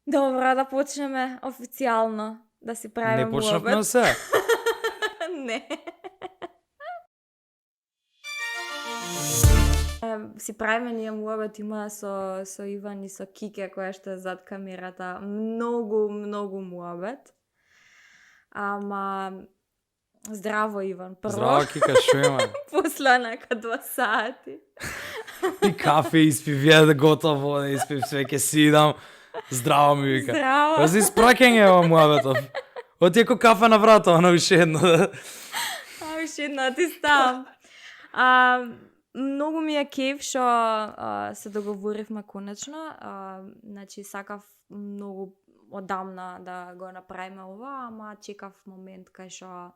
Добро, да почнеме официјално да си правиме Не почнавме муабет. се. Не. Си правиме ние муабет, има со Иван и со Кике која што е зад камерата. Многу муабет. Ама здраво Иван, прво. Здраво, Кика, шо има? После нека 2 сати. И кафе испи, вие да готово вода испи, све ке си идам. Здраво ми вика. Здраво. Рази испракење во муабетов. Оти еко кафе на врата, оно више едно. Уште една ти ставам. Многу ми е кеф што се договоривме конечно. Значи сакав многу одамна да го направиме ова, ама чекав момент кај што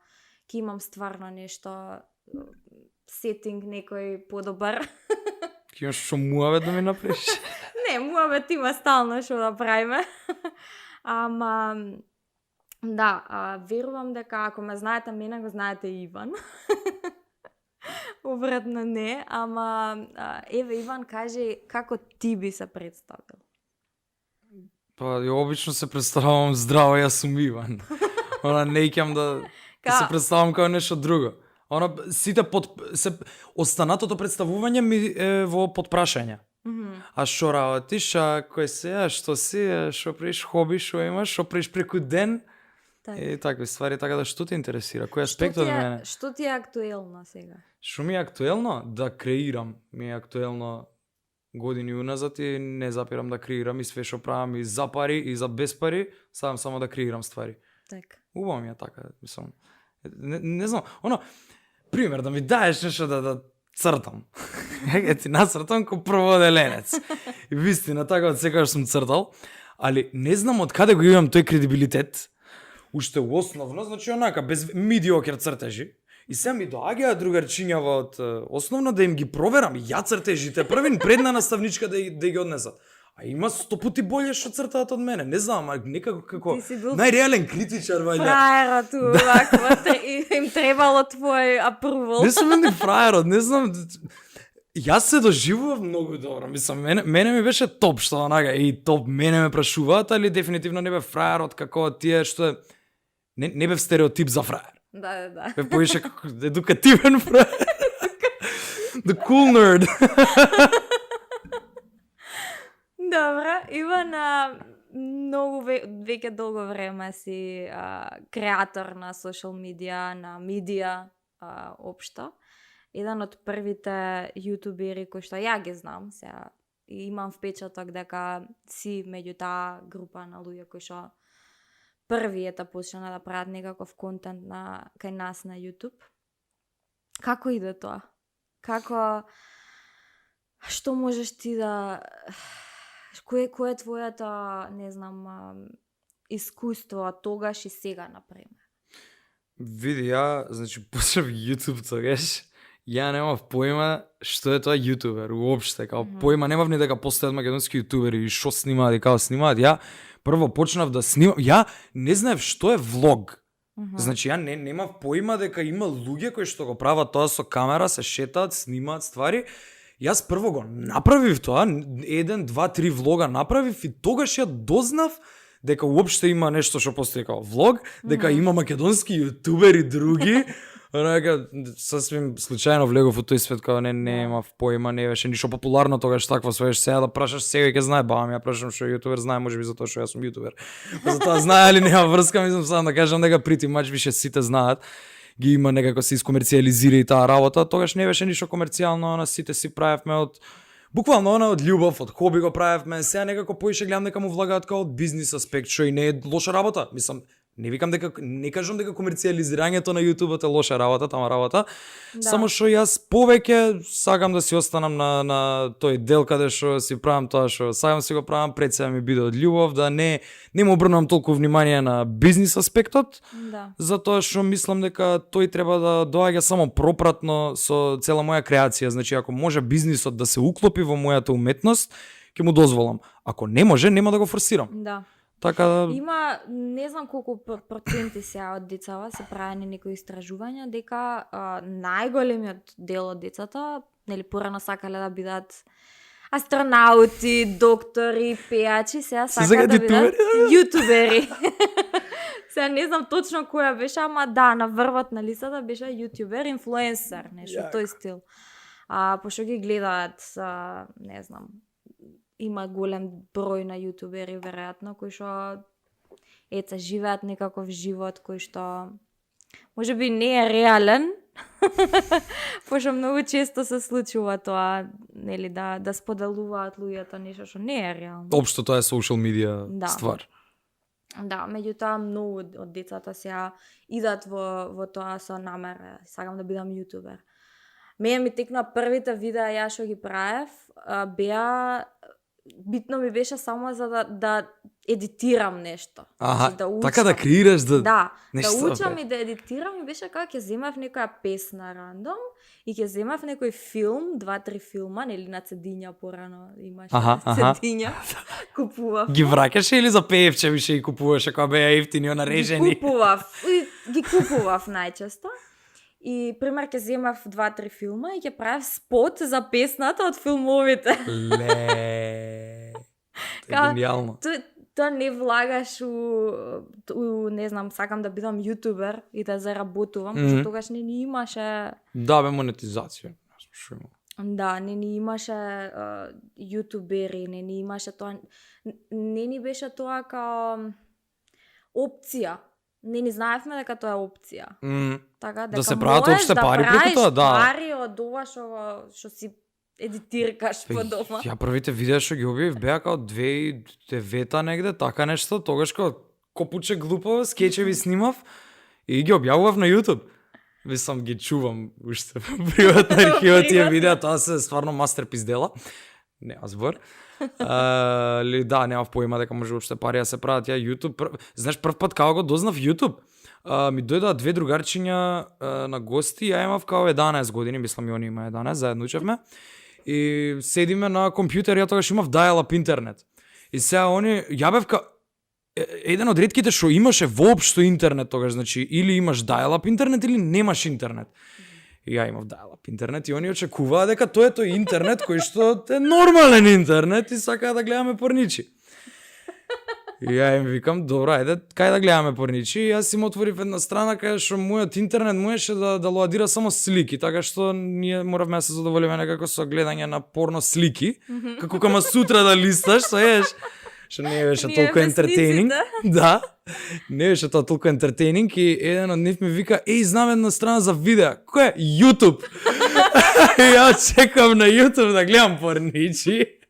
ќе имам стварно нешто сетинг некој подобар. Ке имаш шо муабет да ми направиш? Не, муабет има стално што да правиме. Ама да, верувам дека ако ме знаете мене, го знаете и Иван. Обратно не, ама еве Иван, кажи како ти би се представил? Па, ја обично се представувам здраво, јас сум Иван. Она не икам да се представам како нешто друго. Она сите останатото представување ми е во подпрашање. А што работиш, а кој се, а што си, а што правиш, хоби, што имаш, што правиш преку ден? И такви ствари, така да што те интересира? Кој аспект од мене? Што ти е актуелно сега? Што ми е актуелно? Да креирам. Ми е актуелно години уназад и не запирам да креирам и све што правам и за пари и за без пари, сакам само да креирам ствари. Така. Убаво ми е така, мислам. Не знам, пример да ми даеш нешто да цртам. Ја ти нацртам ко прводеленец. И вистина, така од секогаш сум цртал, али не знам од каде го имам тој кредибилитет. Уште основно, значи онака, без медиокер цртежи. И сега ми доаѓаат другарчињава од основно да им ги проверам. Ја цртежите првин предна наставничка да ги однесат. А има 100 пати боле што цртаат од мене. Не знам, а некако како најреален критичар вајде. Фраерот ваква, им требало твој апрувал. Не сум ни фраерот, не знам. Јас се доживував многу добро. Мислам, мене ми беше топ што онака, топ, мене ме прашуваат, али дефинитивно не бев фраерот како тие што не бев стереотип за фраер. Да. Бев поише како едукативен фраер. The cool nerd. Добро, Иван, многу веќе долго време си креатор на социјал медија, на медија општо. Еден од првите јутубери кои што ја ги знам, сега и имам впечаток дека си меѓу таа група на луѓе кои што првиот почна да прават некаков контент кај нас на YouTube. Како иде тоа? Што можеш ти да... Кој е твоето, не знам, искуство тогаш и сега, например? Види, ја, значи, почнав YouTube тогаш, ја немав поима што е тоа јутубер, уопште, као поима немав ни дека постојат македонски јутубери и што снимаат и како снимаат. Ја прво почнав да снимам, ја не знаев што е влог. Значи, ја немав поима дека има луѓе кои што го прават тоа со камера, се шетаат, снимаат ствари. Јас прво го направив тоа, 1, 2, 3 влога направив и тогаш ја дознав дека уопште има нешто што постои како влог, дека има македонски јутубери други. Онака, сасвим случајно влегов во тој свет, као немав поима, не беше ништо популарно тогаш такво своеш. Сега да прашаш секој ќе знае, баба ми ја прашам што е јутубер, знае можеби затоа што јас сум јутубер. Затоа знае али нема врска, мислам само да кажам дека прити мач више сите знаат. Ги има некако се искомерцијализира и таа работа, тогаш не беше ништо комерцијално, сите си правевме од буквално од љубов, од хоби го правевме. Сега некако поише гледам дека му влагаат као од бизнис аспект, што и не е лоша работа. Мислам, не кажам дека комерцијализирањето на YouTube е лоша работа, тама работа. Да. Само што јас повеќе сакам да си останам на тој дел каде што си правам тоа што сакам си го правам, пред сега ми биде од љубов, да не му обрнувам толку внимание на бизнис аспектот. Да. Затоа што мислам дека тој треба да доаѓа само пропратно со цела моја креација. Значи, ако може бизнисот да се уклопи во мојата уметност, ќе му дозволам. Ако не може, нема да го форсирам. Да. Така... Има, не знам колку проценти сега од децава се правени некои истражувања дека најголемиот дел од децата, нели порано сакале да бидат астронаути, доктори, пејачи, сега Се сакаат да сега бидат јутубери. Сега не знам точно која беше, ама да, на врвот на листата беше јутубер, инфлуенсер, нешто тој стил. Пошто ги гледаат, не знам, има голем број на јутубери веројатно кои што живеат некаков живот кој што можеби не е реален. Пошто многу често се случува тоа, нели, да споделуваат луѓето нешто што не е реално. Општо тоа е social media ствар. Да, меѓутоа многу од децата сега идат во тоа со намера, сакам да бидам јутубер. Мене ми текна првите видеа ја што ги правев, беа битно ми беше само за да едитирам нешто. Аха, да учам. така да креираш да нешто, учам и да едитирам и беше како ќе земав некоја песна рандом и ќе земав некој филм, 2-3 филма, нели на цедиња порано имаше цедиња, купував. Ги враќаше или за пеевче више и купуваше кога беа ефтини нарежени? Ги купував најчесто. И, пример, ќе земав 2-3 филма и ќе правев спот за песната од филмовите. Ле. Тоа е гениално. Тоа не влагаш у не знам, сакам да бидам јутубер и да заработувам, пошто тогаш не ни имаше... Да, бе, монетизација. Да, не ни имаше јутубери, не ни имаше тоа... Не ни беше тоа као опција. Не ни знаевме дека тоа е опција. Така, дека да се прават опште пари преку тоа, да. Пари од ова што си едитиркаш по дома. Ја првите видеа што ги објавив беа као 2009-та негде, така нешто, тогаш као копуче глупаво, скечеви снимав и ги објавував на YouTube. Мислам, ги чувам уште приватно архивот тие видеа, тоа се стварно мастерпис дела. Нема збор. Да, немав поима дека може уште пари да се прават ја YouTube. Знаеш, прв пат како го дознав YouTube, ми дојдоа две другарчиња на гости, ја имав као 11 години, мислам и они има 11, заедно учевме. И седиме на компјутер, ја тогаш имав dial-up интернет. И сега они, ја бев еден од ретките што имаше воопшто интернет тогаш, значи или имаш dial-up интернет или немаш интернет. И ја имав dial-up интернет и они очекуваа дека тоа е тој интернет кој што е нормален интернет и сакаа да гледаме порничи. И ја им викам, добра, ајде, кај да гледаме порничи? И јас им отворив една страна кај што мојот интернет можеше да лоадира само слики, така што ние моравме да се задоволиме некако со гледање на порно слики, како кама сутра да листаш, што не беше толку ентертейнинг. Да, не беше тоа толку ентертейнинг и еден од нив ми вика, знам една страна за видеа. Кој е? YouTube. И ја чекам на YouTube да гледам порничи.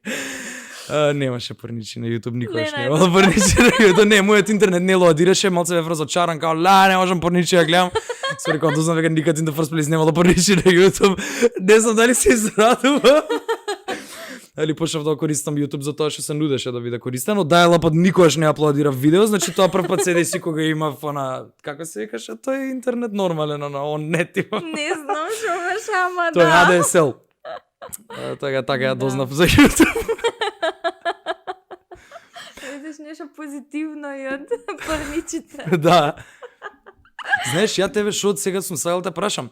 Немаше порничи на YouTube, никогаш не имало порничи на YouTube. Не, мојот интернет не лоадираше, малце бев разочаран, као, не можам порничи да гледам. Сори, кога дознав дека никад in the first place немало порничи на YouTube. Не знам дали се израдува. Али почнав да користам YouTube за тоа што се нудеше да биде користен, но dial-up никогаш не аплодира видео, значи тоа прв пат седи си кога има како се викаше, тој интернет нормален, он нет има. Не знам што беше, ама да. Тој е ADSL. Така ја дознав за YouTube. Видиш нешто позитивно и од порничите. Да. Знаеш, ја тебе што од сега сум сакал да прашам.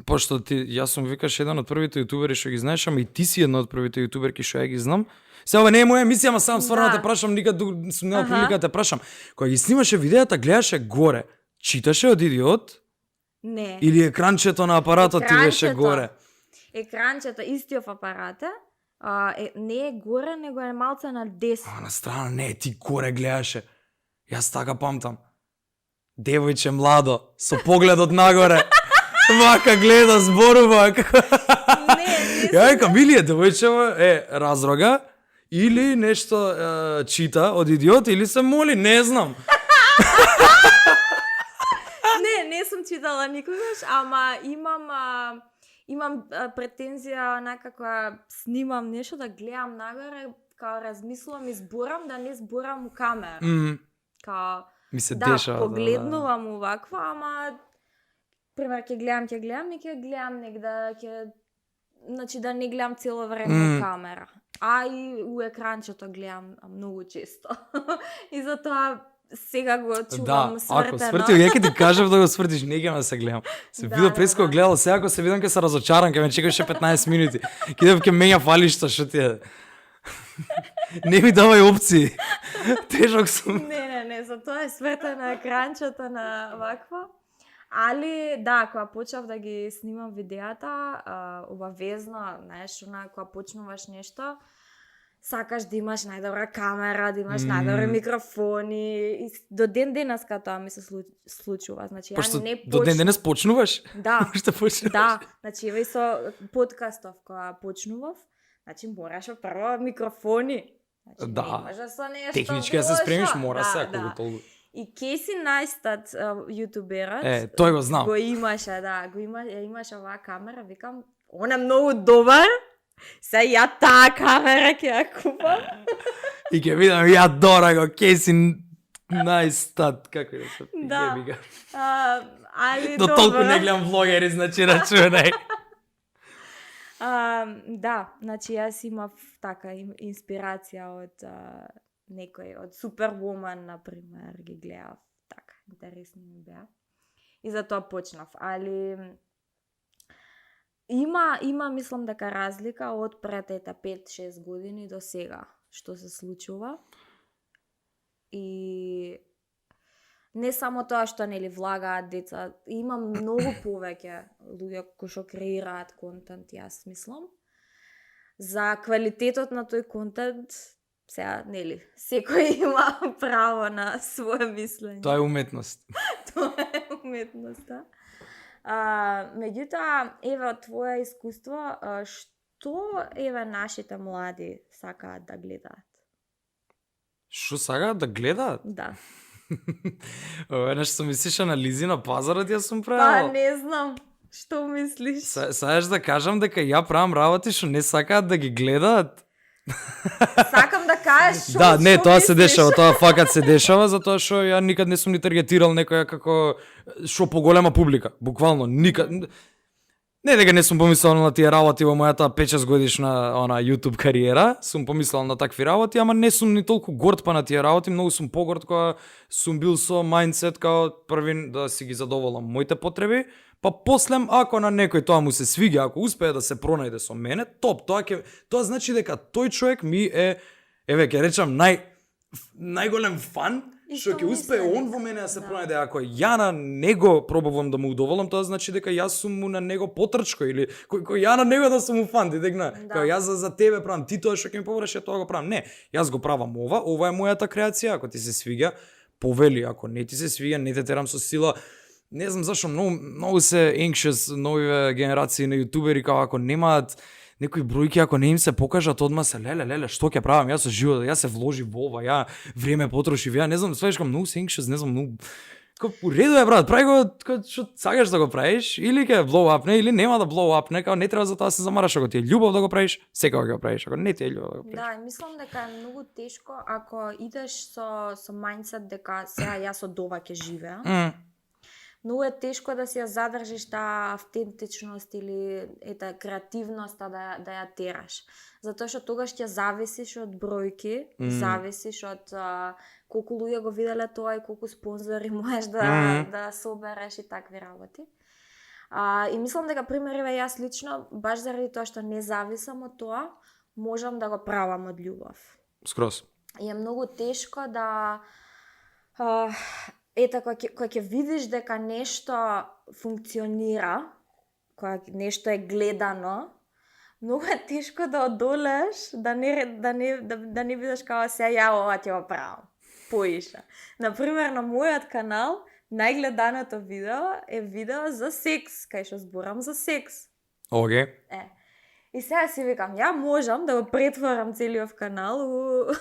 Пошто јас сум викаш еден од првите јутубери што ги знаеш, ама и ти си една од првите јутуберки што ја ги знам. Сега ова не е моја емисија, ама сам стварно те прашам, никад сум немал прилика да те прашам. Кога ги снимаше видеата, гледаше горе. Читаше од идиот? Не. Или екранчето на апаратот ти беше горе? Екранчето истиот апарат не е горе, него е малце на десно. На страна не, ти горе гледаше. Јас така памтам. Девојче младо, со погледот нагоре. Вака гледа, зборува. Не. Ја викам, или е девојчево, разрога, или нешто чита од идиот, или се моли, не знам. Не сум читала никогаш, ама имам претензија некако снимам нешто да гледам нагоре, као размислувам и зборам, да не зборам у камера. Као ми се да, деша, погледнувам уваква, ама пример ќе гледам и ќе гледам негде, значи да не гледам цело време у камера. А и у екранчето гледам многу често. И затоа сега го чувам свртено. Ако свртил, ја ќе ти кажав да го свртиш, не ќе ме се гледам. Се видов преско гледал, сега ако се видам ќе се разочарам, ќе ме чекаше 15 минути. Ќе идам ќе менја фалишта, што ти е. Не ми давај опции. Тежок сум. Не, за тоа е света на екранчето на вакво. Али, да, кога почнав да ги снимам видеата, обавезно, знаеш, кога почнуваш нешто, сакаш да имаш најдобра камера, да имаш најдобри микрофони. И до ден денеска тоа ми се случува. Значи, Пошто ја не до ден денес почнуваш? Да. Што почнуваш? Да, значи еве и со подкастов кога почнував, значи мораше прво микрофони. Значи, Да. не може со нешто. Технички да се спремиш, мора се, да. ако толку. И Кейси Најстат, јутуберот, Тој го знам. Го имаше, да, имаше оваа камера, викам, он е многу добар. Се ја таа камера ќе ја купам. И ќе видам ја дорого Кейси Најстат, како да се Да. јеби га. Али До добро. толку не гледам влогери, значи рачунај. Да, значи јас имав така инспирација од некој, од Супервумен, например, ги гледав, така, интересни ми беа. И затоа почнав, али има мислам дека разлика од пред 5-6 години до сега што се случува. И не само тоа што нели влагаат деца, има многу повеќе луѓе кои што креираат контент, јас мислам. За квалитетот на тој контент, сега нели, секој има право на свое мислење. Тоа е уметност. Тоа е уметноста. Меѓутоа, еве од твое искуство, што еве нашите млади сакаат да гледаат? Што сакаат да гледаат? Да. Веднаш сум мислиша на Лизина пазарот, јас сум Па правил. не знам, што мислиш? Саеш да кажам дека ја правам работи што не сакаат да ги гледаат. Сакам да кажеш што Да, не, што тоа се мислиш? дешава, тоа факат се дешава, затоа што ја никад не сум ни таргетирал некоја како што поголема публика, буквално никад. Не дека не сум помислал на тие работи во мојата 5-6 годишна YouTube кариера, сум помислал на такви работи, ама не сум ни толку горд па на тие работи, многу сум погорд кога сум бил со мајндсет као првин да си ги задоволам моите потреби, па послем ако на некој тоа му се свиѓа, ако успее да се пронајде со мене, топ, тоа значи дека тој човек ми е, еве ќе речам најголем фан, што ќе успее он во мене да се пронајде. Ако ја на него пробувам да му удоволам, тоа значи дека јас сум му на него потрчко или кој ја на него да сум му фан, ти декна. Као јас за тебе правам, ти тоа што ќе ми побораш, ја тоа го правам. Не, јас го правам ова е мојата креација, ако ти се свиѓа, повели, ако не ти се свиѓа, не те терам со сила. Не знам зашо многу се anxious новиве генерации на јутубери, као ако немаат некои бројки, ако не им се покажат, одма се леле, што ќе правам, јас со живот, јас се вложив во ова, ја време потрошив, ја не знам, сваеш многу се anxious, не знам, многу уреду е, брат, прави го што сакаш да го правиш, или ќе blow up, не, или нема да blow up, као не треба за тоа да се замараш, ако ти е љубов да го правиш, секогаш го правиш, ако не ти е љубов да го правиш. Да, мислам дека е многу тешко ако идеш со мајндсет дека сега јас од ова ќе живеам. Многу е тешко да си ја задржиш таа автентичност или креативноста да ја тераш. Затоа што тогаш ќе зависиш од бројки, зависиш од колку луѓе го виделе тоа и колку спонзори можеш да собереш и такви работи. И мислам дека пример јас лично баш заради тоа што не зависам од тоа, можам да го правам од љубов. Скроз. И е многу тешко да кога ќе видиш дека нешто функционира, кога нешто е гледано, многу е тешко да одолеш, да не бидеш као се ја ова ќе го правам. Поиша. Например, на мојот канал, најгледаното видео е видео за секс, кај што зборам за секс. Океј. И сега си викам, ја можам да го претворам целиот канал у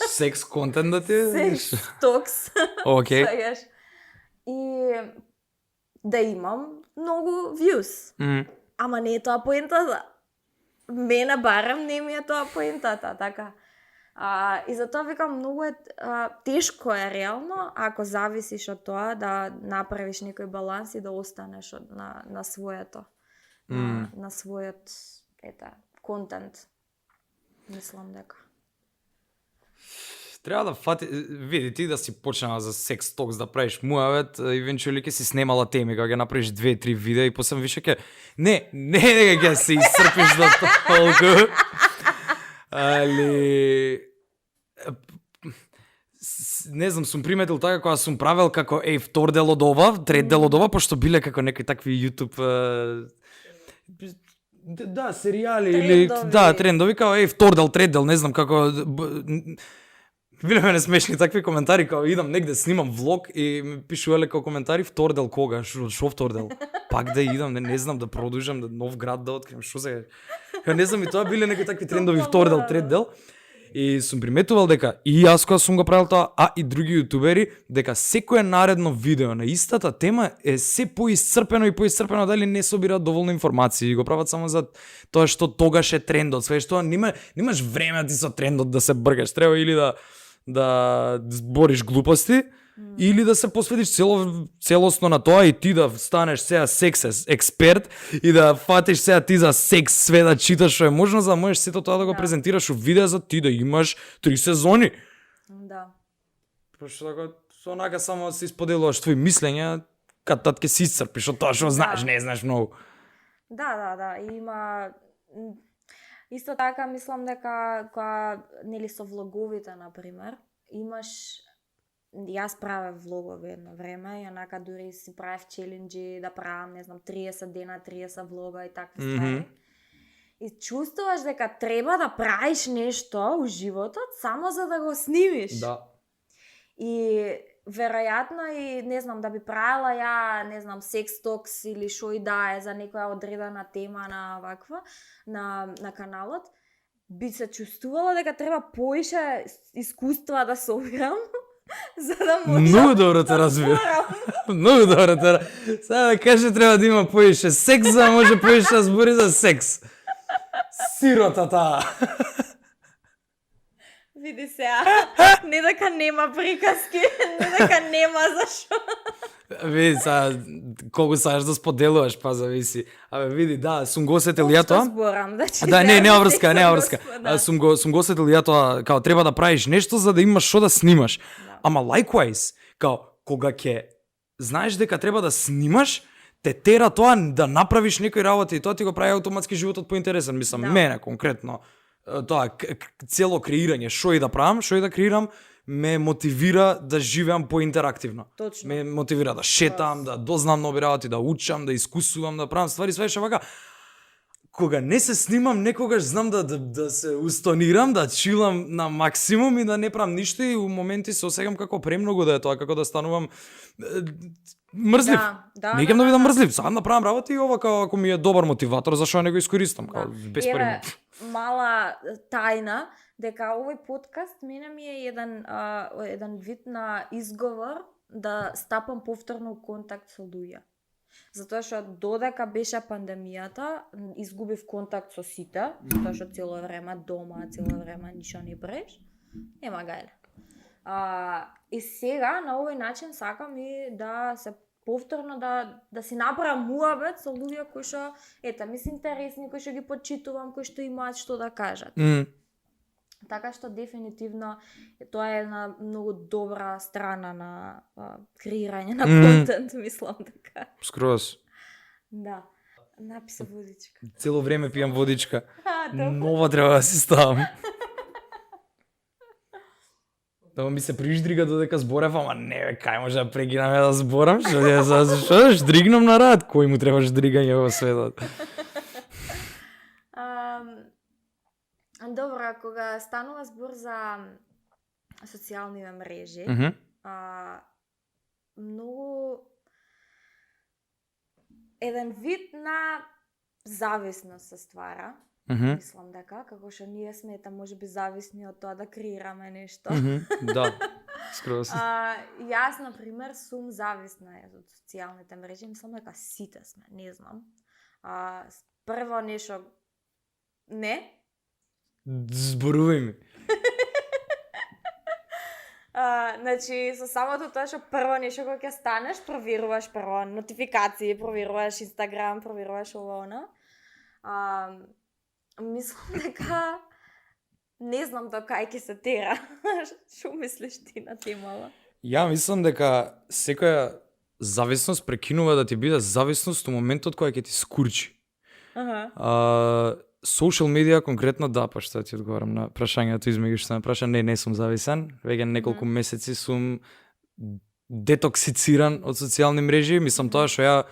секс контент да ти секс токс. Океј. И да имам многу views. Ама не е тоа поентата. Мене барем не ми е тоа поентата, така. И затоа викам, многу е тешко е реално, ако зависиш од тоа да направиш некој баланс и да останеш на своето. На својот контент. Мислам дека. Треба да види ти да си почнала за секс токс да правиш муавет, евентуали ќе си снимала теми, кога ќе направиш 2-3 видеа и после више ќе не дека ќе се исцрпиш до толку. Али не знам, сум приметил така кога сум правел како втор дел од ова, трет дел од ова, пошто биле како некои такви YouTube да, серијали или да, трендови као втор дел, трет дел, не знам како биле мене смешни такви коментари, као идам негде снимам влог и ми пишувале како коментари втор дел кога, шо втор дел? Пак да идам, не знам да продолжам, да нов град да открием, шо се? Не знам, и тоа биле некои такви трендови втор дел, трет дел. И сум приметувал дека и јас кога сум го правил тоа, а и други јутубери, дека секое наредно видео на истата тема е се поисцрпено и поисцрпено дали не собираат доволно информации и го прават само за тоа што тогаш е трендот, све што немаш време ти со трендот да се бргаш, треба или да збориш глупости, или да се посветиш целосно на тоа и ти да станеш сега секс експерт и да фатиш сега ти за секс све да читаш што е можно, за да можеш сето тоа да го презентираш у видео за ти да имаш 3 сезони. Да. Пошто така со онака само се исподелуваш твои мислења, кад тат ќе се исцрпиш од тоа што знаеш, не знаеш многу. Да, има исто така мислам дека кога нели со влоговите на пример, имаш јас правев влогови едно време, и онака дури си правев челенџи да правам, не знам, 30 дена, 30 влога и такви ствари. И чувствуваш дека треба да правиш нешто у животот само за да го снимиш. Да. И веројатно и не знам да би правила ја, не знам, секс токс или шо и да е за некоја одредена тема на ваква на каналот, би се чувствувала дека треба поише искуства да собирам. За да можам. Многу добро те разбирам. Многу добро те. Сега да каже треба да има поише секс, за да може поише да збори за секс. Сиротата. Види сега, не дека нема приказки, не дека нема зашо. Види сега, колку сакаш да споделуваш, па зависи. Абе види, да, сум го осетил ја тоа. Зборам, значи. Да, нема врска. Сум го осетил ја тоа, као треба да правиш нешто за да имаш што да снимаш. Ама likewise, као кога ќе знаеш дека треба да снимаш, те тера тоа да направиш некои работи и тоа ти го прави автоматски животот поинтересен, мислам, мене конкретно. Тоа цело креирање, што и да правам, што и да креирам, ме мотивира да живеам поинтерактивно. Точно. Ме мотивира да шетам, да дознам нови работи, да учам, да искусувам, да правам ствари, све што вака. Кога не се снимам, некогаш знам да се устонирам, да чилам на максимум и да не правам ништо и у моменти се осеќам како премногу да е тоа, како да станувам мрзлив. Не да бидам мрзлив, сам да правам работи и ова како ми е добар мотиватор, зашо не го искористам, како без пари. Мала тајна дека овој подкаст мене ми е еден вид на изговор да стапам повторно у контакт со луѓе. Затоа што додека беше пандемијата, изгубив контакт со сите, затоа што цело време дома, цело време ништо не правиш. Нема гајле. И сега на овој начин сакам и да се повторно да си направам муабет со луѓе кои што ми се интересни, кои што ги почитувам, кои што имаат што да кажат. Така што дефинитивно тоа е една многу добра страна на креирање на контент, мислам така. Скроз. Да. Написа водичка. Цело време пијам водичка. Нова треба да си ставам. Тоа ми се приждрига додека зборев, ама не, кај може да прегинаме да зборам, што ждригнам на рад, кој му треба ждригање во светот. Добро, кога станува збор за социјалниве мрежи, многу еден вид на зависност се ствара. Мислам дека, како што ние сме можеби зависни од тоа да креираме нешто. Да, скроз. Јас, например, сум зависна од социјалните мрежи, мислам дека сите сме, не знам. Прво нешто, не? Зборувај ми. Значи, со самото тоа што прво нешто кога ќе станеш, проверуваш прво нотификации, проверуваш Инстаграм, проверуваш ова-она. Мислам дека не знам до кај ќе се тера. Што мислиш ти на темава? Ја мислам дека секоја зависност прекинува да ти биде зависност у моментот кога ќе ти скурчи. social media конкретно да, пошто ти одговарам на прашањето измеѓу што ме праша, не сум зависен. Веќе неколку месеци сум детоксициран од социјални мрежи, мислам тоа што ја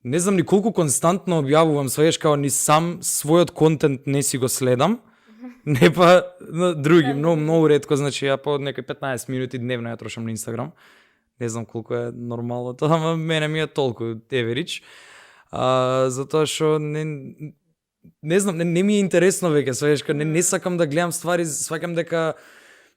не знам ни колку константно објавувам својеш као ни сам својот контент не си го следам. Не па на други, многу ретко, значи ја по некои 15 минути дневно ја трошам на Инстаграм. Не знам колку е нормално тоа, ама мене ми е толку аверидж. Затоа што не знам, не ми е интересно веќе, сваќаш, не сакам да гледам ствари, сваќам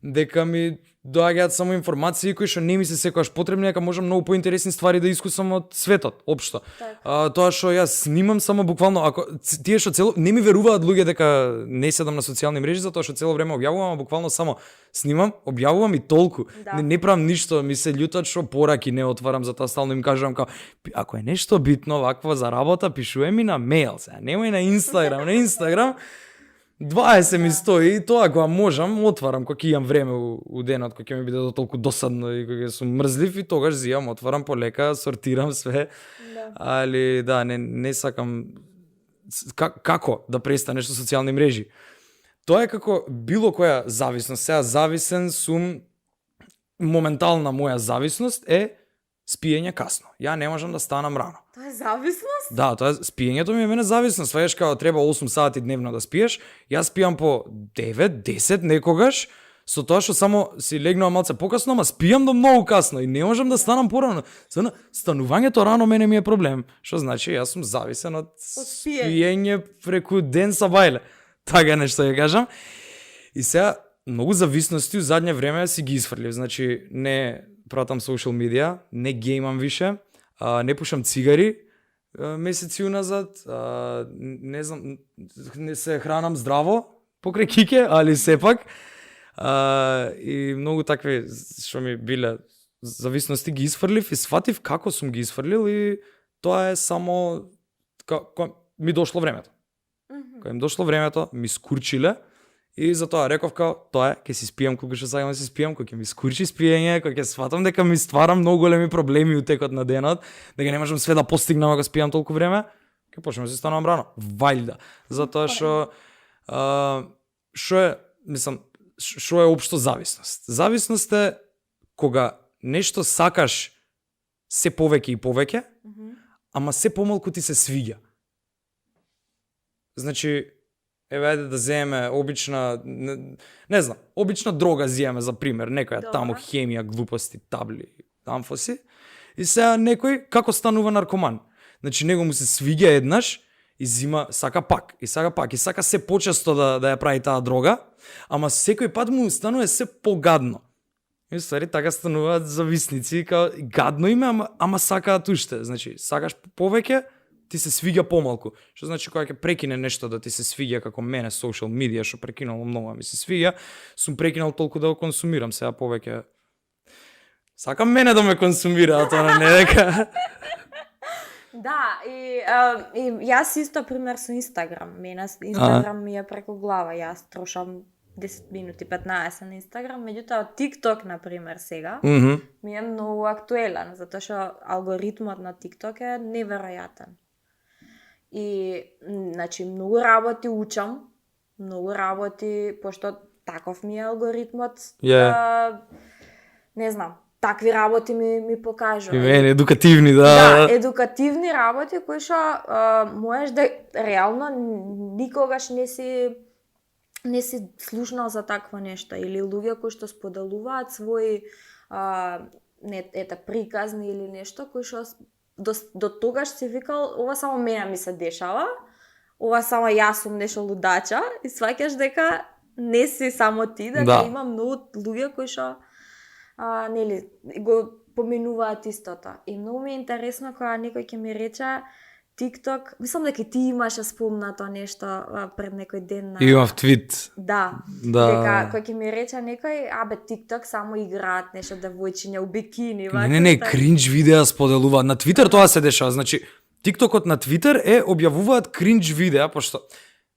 дека ми доаѓаат само информации кои што не ми се секогаш потребни, дека можам многу поинтересни ствари да искусам од светот, општо. Тоа што јас снимам само буквално, ако тие што цело не ми веруваат луѓе дека не седам на социјални мрежи затоа што цело време објавувам, а буквално само снимам, објавувам и толку. Не правам ништо, ми се љутат што пораки не отварам, затоа стално им кажувам као ако е нешто битно вакво за работа, пишувај ми на мејл, сега немој на Инстаграм, 20 ми стои и тоа кога можам, отварам кога ќе имам време у денот, кога ќе ми биде толку досадно и кога сум мрзлив и тогаш зијам, отварам полека, сортирам све. Али да, не сакам како да престанеш со социјални мрежи. Тоа е како било која зависност. Сега зависен сум, моментална моја зависност е спиење касно. Ја не можам да станам рано. Тоа е зависност? Да, тоа е спиењето ми е мене зависност. Сваѓаш као треба 8 сати дневно да спиеш, јас спијам по 9, 10 некогаш, со тоа што само си легнувам малце покасно, ама спијам до многу касно и не можам да станам порано. Станувањето рано мене ми е проблем, што значи јас сум зависен од спиење преку ден са бајле. Така нешто ја кажам. И сега многу зависности у задње време си ги изфрлив. Значи не пратам social media, не геймам више, не пушам цигари месеци уназад, не знам, не се хранам здраво покрај кике, али сепак. И многу такви што ми биле зависности ги изфрлив и сватив како сум ги изфрлил и тоа е само кога ми дошло времето. Кога ми дошло времето, ми скурчиле. И затоа реков као, тоа е, ќе си спијам колку што сакам да си спијам, кога ќе ми скурчи спиење, кога ќе сватам дека ми ствара многу големи проблеми у текот на денот, дека не можам све да постигнам ако спијам толку време, ќе почнам да се станувам рано. Вајда. Затоа што што е општо зависност? Зависност е кога нешто сакаш се повеќе и повеќе, ама се помалку ти се свиѓа. Значи, ајде да земеме обична, не знам, обична дрога земеме за пример, некоја таму хемија, глупости, табли, амфоси. И сега некој како станува наркоман. Значи него му се свиѓа еднаш и сака пак, и сака се почесто да ја прави таа дрога, ама секој пат му станува се погадно. И ствари така стануваат зависници, као гадно име, ама сакаат уште. Значи сакаш повеќе, ти се свиѓа помалку. Што значи кога ќе прекине нешто да ти се свиѓа како мене social media што прекинало многу ми се свиѓа, сум прекинал толку да го консумирам, сега повеќе сакам мене да ме консумира, тоа не дека. Да, и јас исто пример со Инстаграм. Мене Инстаграм ми е преку глава, јас трошам 10 минути, 15 на Инстаграм, меѓутоа TikTok, например, сега, ми е многу актуелен, затоа што алгоритмот на TikTok е неверојатен. И, значи, многу работи учам, пошто таков ми е алгоритмот, не знам, такви работи ми покажува. И мене едукативни, да. Да, едукативни работи кои што можеш да реално никогаш не си слушнал за такво нешто, или луѓе кои што споделуваат своји приказни или нешто кои што до тогаш си викал, ова само мене ми се дешава, ова само јас сум нешто лудача, и сваќаш дека не си само ти, дека има многу луѓе кои што нели го поминуваат истото. И многу ми е интересно кога некој ќе ми рече TikTok, мислам дека ти имаше спомнато нешто пред некој ден на... Имав твит. Да. Дека кој ќе ми рече некој, TikTok само играат нешто девојчиња у бикини. Не, кринж видеа споделуваат. На Твитер тоа се дешава. Значи, TikTokот на Твитер објавуваат кринж видеа, пошто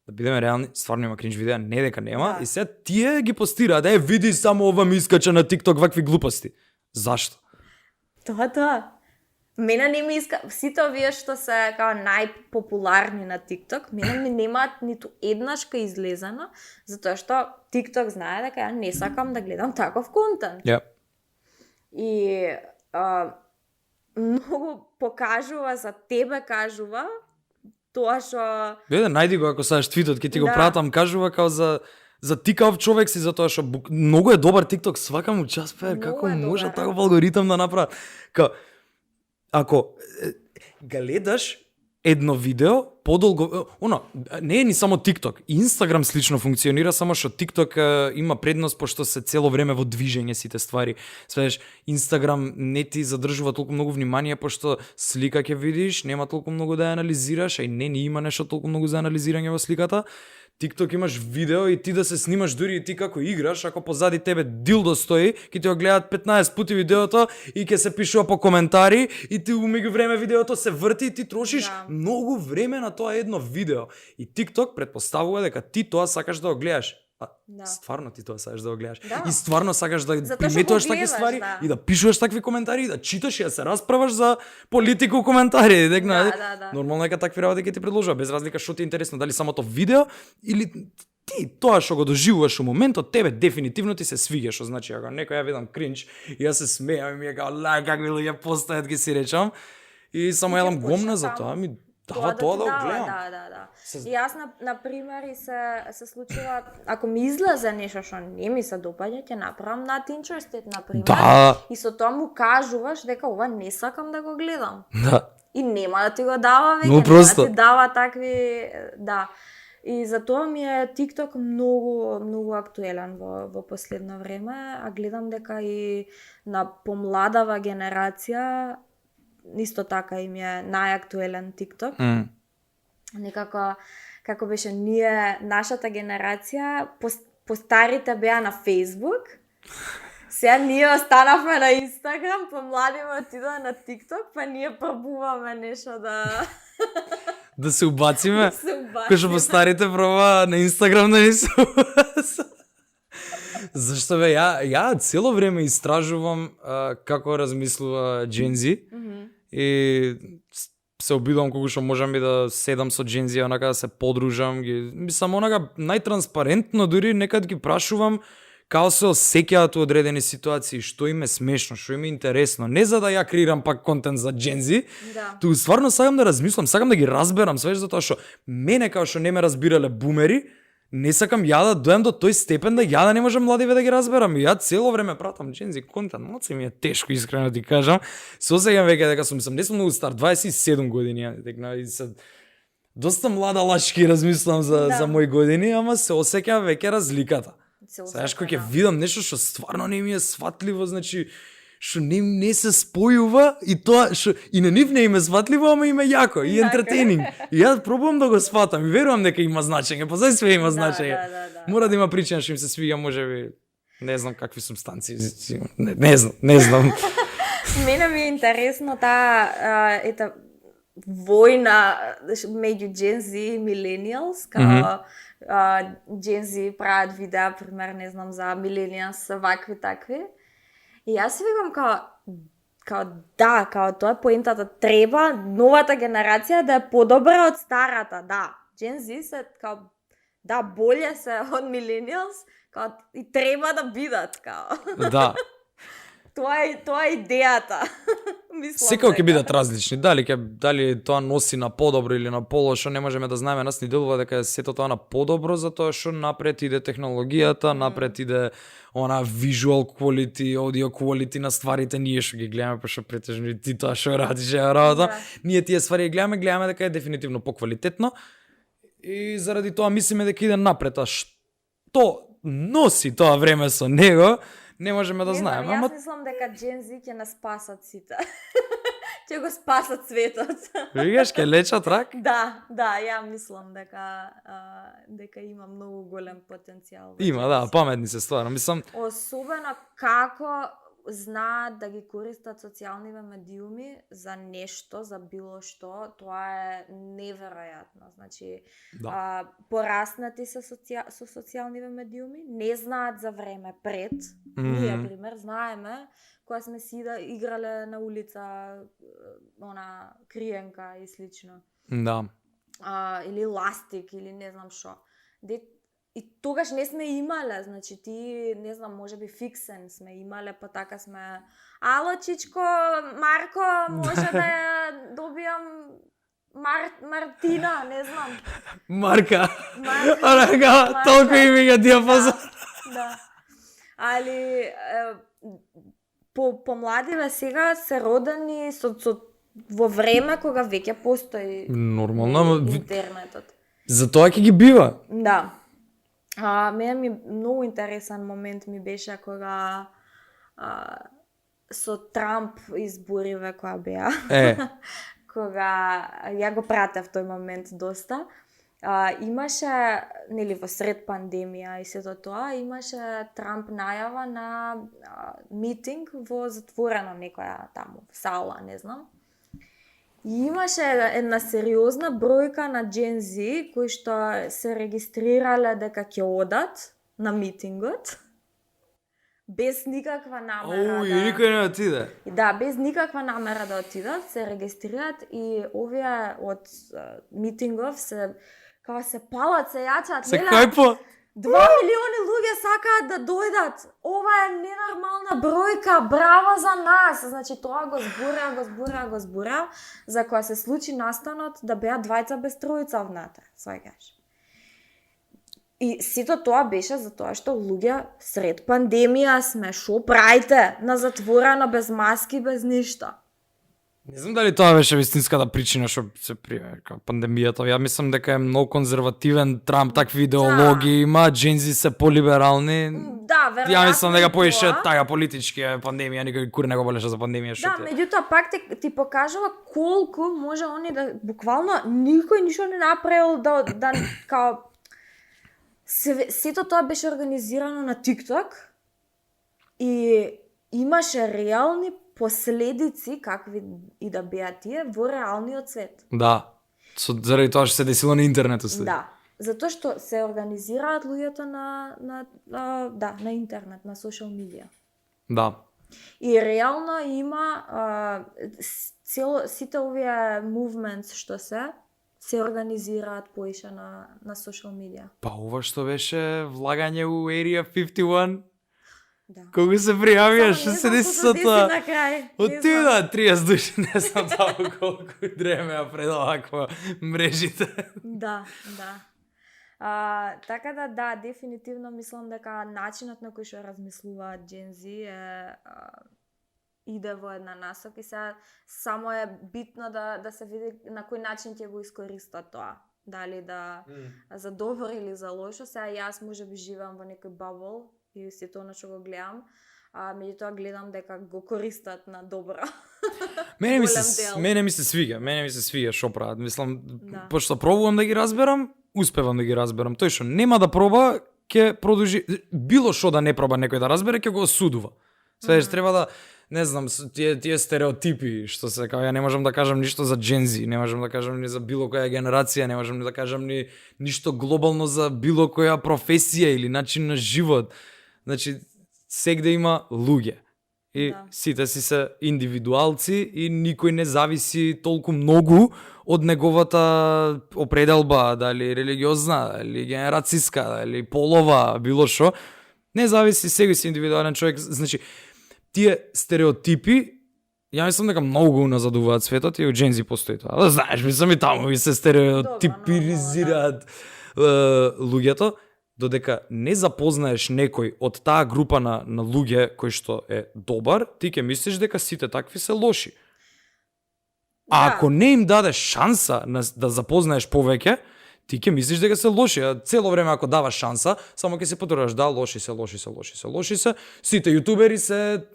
да бидеме реални, стварно има кринж видеа, не дека нема, и сега тие ги постираат, види само ова ми искача на TikTok вакви глупости. Зашто? Тоа. Мене не ми иска, сите овие што се као најпопуларни на TikTok, мене ми немаат ниту еднаш кај излезена, затоа што TikTok знае дека ја не сакам да гледам таков контент. Ја. И многу покажува за тебе, кажува тоа што Беде, најди го ако сакаш твитот, ќе ти го Да. пратам, кажува као за тикав човек си, затоа што многу е добар TikTok, свакам му час пеер, Многу како е може добар. таков алгоритам да направи. Као, ако гледаш едно видео, подолго, не е ни само TikTok, Instagram слично функционира, само што TikTok има предност пошто се цело време во движење сите ствари. Свеш, Instagram не ти задржува толку многу внимание пошто слика ќе видиш, нема толку многу да ја анализираш, а и не има нешто толку многу за анализирање во сликата. TikTok имаш видео и ти да се снимаш дури и ти како играш, ако позади тебе дилдо стои, ќе ти го гледаат 15 пати видеото и ќе се пишува по коментари и ти умеѓу време видеото се врти и ти трошиш Да. многу време на тоа едно видео. И TikTok предпоставува дека ти тоа сакаш да го гледаш. А Да. стварно ти тоа сакаш да го гледаш. Да. И стварно сакаш да Затоа што приметуваш го такви гледаш, ствари да. и да пишуваш такви коментари и да читаш и да се расправаш за политика у коментари. Да. Нормално дека такви работи ќе ти предложува, без разлика што ти е интересно, дали самото видео или ти тоа што го доживуваш у моментот, тебе дефинитивно ти се свиѓа, што значи ако некој ја видам кринч и јас се смеам и ми е као какви луѓе постојат ги си речам и само И ќе јадам почне гомна за само тоа, ми дава тоа ти да го дава, гледам. Да. Се- И јас на пример и се случува, ако ми излезе нешто што не ми се допаѓа, ќе направам not interested на пример. Да, И со тоа му кажуваш дека ова не сакам да го гледам. да. И нема да ти го дава веќе, Многу нема просто. да ти дава такви, да. И затоа ми е TikTok многу актуелен во последно време, а гледам дека и на помладава генерација исто така им е најактуелен TikTok. Некако како беше ние, нашата генерација, постарите беа на Facebook. Сега ние останавме на Instagram, помладите отидоа на TikTok, па ние пробуваме нешто да Да се убациме. се убавиме. Кој што постарите проба на Инстаграм да не се Зашто бе, ја цело време истражувам како размислува Gen Z и се обидувам колку што можам и да седам со Gen Z, онака да се подружам, само онака најтранспарентно дури некад ги прашувам као се осеќаат у одредени ситуации, што им е смешно, што им е интересно, не за да ја креирам пак контент за Gen Z, Да. туку стварно сакам да размислам, сакам да ги разберам, свеж затоа што мене као што не ме разбирале бумери, не сакам ја да дојам до тој степен да ја да не можам младиве да ги разберам. И ја цело време пратам Gen Z контент, моци ми е тешко искрено ти кажам. Се осеќам веќе дека не сум многу стар, 27 години, ја, и се доста млада лашки размислам за мои години, ама се осеќам веќе разликата. Знаеш, кога ќе видам нешто што стварно не ми е сватливо, значи што не се спојува и тоа што и на нив не им е сватливо, ама им е јако и ентертейнинг. И ја пробувам да го сватам и верувам дека има значење, па све има значење. Да. Мора да има причина што им се свиѓа, можеби не знам какви субстанции, не знам. Мене ми е интересно таа војна меѓу Gen Z и Millennials, као Gen Z прават видеа, пример, не знам, за Millennials, вакви такви. И јас си викам као тоа е поентата, треба новата генерација да е подобра од старата, да. Gen Z се као боле се од Millennials, као и треба да бидат, као. Да. Тоа е идејата. Мислам Секако ќе дека. бидат различни. Дали тоа носи на подобро или на полошо, не можеме да знаеме. Нас ни делува дека е сето тоа на подобро, затоа што напред иде технологијата, напред иде она visual quality, audio quality на стварите, ние што ги гледаме, пошто претежно и ти тоа што радиш е работа. Да. Ние тие ствари ги гледаме дека е дефинитивно поквалитетно и заради тоа мислиме дека иде напред, а што носи тоа време со него, не можеме да Не знам, знаеме. Ама Јас мислам дека Gen Z ќе нас спасат сите. Ќе го спасат светот. видиш, ке лечат рак. Да, ја мислам дека има многу голем потенцијал. во Има, Gen да, Z. паметни се стварно. Мислам, Особено како знаат да ги користат социјалниве медиуми за нешто, за било што, тоа е неверојатно. Значи, Да. пораснати со социјалниве медиуми, не знаат за време пред. Ние, пример, знаеме кога сме си играле на улица, она криенка и слично. Да. Или ластик, или не знам што. И тогаш не сме имале, значи ти, не знам, може би фиксен сме имале, па така сме, ало, чичко, Марко, може да ја добијам Мартина, не знам. Марка. Онака, толку име ја диапазон. Да. Али, помладиве сега се родени во време кога веќе постои нормално интернетот. Затоа ќе ги бива. Да. Мене ми многу интересен момент ми беше кога со Трамп избориве која беа. Кога ја го пратев тој момент доста. Имаше, нели, во сред пандемија и сето тоа, имаше Трамп најава на митинг во затворено некоја таму сала, не знам. И имаше една сериозна бројка на Gen Z кои што се регистрирале дека ќе одат на митингот без никаква намера и никој не отиде. Да, без никаква намера да отидат, се регистрираат и овие од митингов се кога се палат, се јачат, се кајпо. 2 милиони луѓе сакаат да дојдат. Ова е ненормална бројка, браво за нас. Значи тоа го збура, за кога се случи настанот да беа двајца без тројца внатре, сваќаш. И сето тоа беше за тоа што луѓе сред пандемија сме, шо правите на затворено без маски, без ништо. Не знам дали тоа беше вистинската причина што се прие пандемијата. Ја мислам дека е многу конзервативен Трамп, такви идеологии има, Gen Z се полиберални. Да, веројатно. Ја мислам дека поише тага политички пандемија, никој кур не го болеше за пандемија што. Да, меѓутоа пак ти покажува колку може они да буквално никој ништо не направил да као сето тоа беше организирано на TikTok и имаше реални последици, какви и да беа тие, во реалниот свет. Да, заради тоа што се десило на интернетот. Да, затоа што се организираат луѓето на интернет, на социјал медија. Да. И реално има сите овие movements што се организираат поише на социјал медија. Па ова што беше влагање у Area 51? Да. Кога се пријавија, што се деси со тоа? Отида 30 души, не знам таму колку време пред оваква мрежите. Да. Така да, дефинитивно мислам дека начинот на кој што размислуваат Gen Z иде во една насока и сега само е битно да се види на кој начин ќе го искористат тоа. Дали за добро или за лошо. Сега јас можеби живеам во некој бабл и сето она што го гледам, меѓутоа гледам дека го користат на добро. Мене ми се свиѓа што прават. Мислам, пошто пробувам да ги разберам, успевам да ги разберам. Тој што нема да проба, ќе продолжи. Било што да не проба некој да разбере, ќе го осудува. Свеж треба да, не знам, тие стереотипи што се као, ја не можам да кажам ништо за Gen Z, не можам да кажам ни за било која генерација, не можам да кажам ни ништо глобално за било која професија или начин на живот. Значи, сегде има луѓе. И сите си се индивидуалци и никој не зависи толку многу од неговата определба, дали религиозна, дали генерацијска, дали полова, било што. Не зависи, секој си индивидуален човек. Значи, тие стереотипи, ја мислам дека многу уназадуваат светот и у Gen Z постои тоа. Да знаеш, мислам и таму и се стереотипизираат луѓето. Додека не запознаеш некој од таа група на луѓе кој што е добар, ти ќе мислиш дека сите такви се лоши. А ако не им дадеш шанса да запознаеш повеќе, ти ќе мислиш дека се лоши. Цело време ако даваш шанса, само ќе се потураш, да, лоши се. Сите јутубери се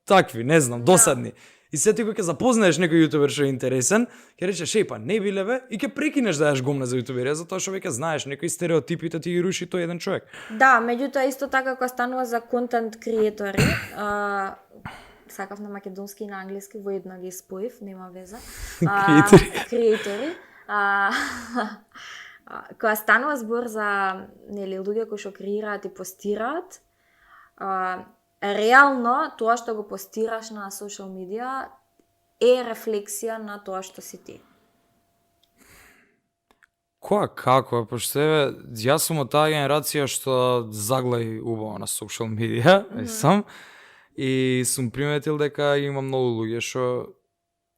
такви, не знам, досадни. И се ти кога ќе запознаеш некој јутубер што е интересен, ќе речеш па не биле бе и ќе прекинеш да јаш гомна за јутубери, затоа што веќе знаеш некои стереотипите ти ги руши тој еден човек. Да, меѓутоа исто така кога станува за контент креатори, сакав на македонски и на англиски, во едно ги споив, нема веза. Креатори. Кога станува збор за нели луѓе кои што креираат и постираат, реално тоа што го постираш на социјал медија е рефлексија на тоа што си ти. Која како, пошто јас сум од таа генерација што заглаи убаво на социјал медија, сам, и сум приметил дека има многу луѓе што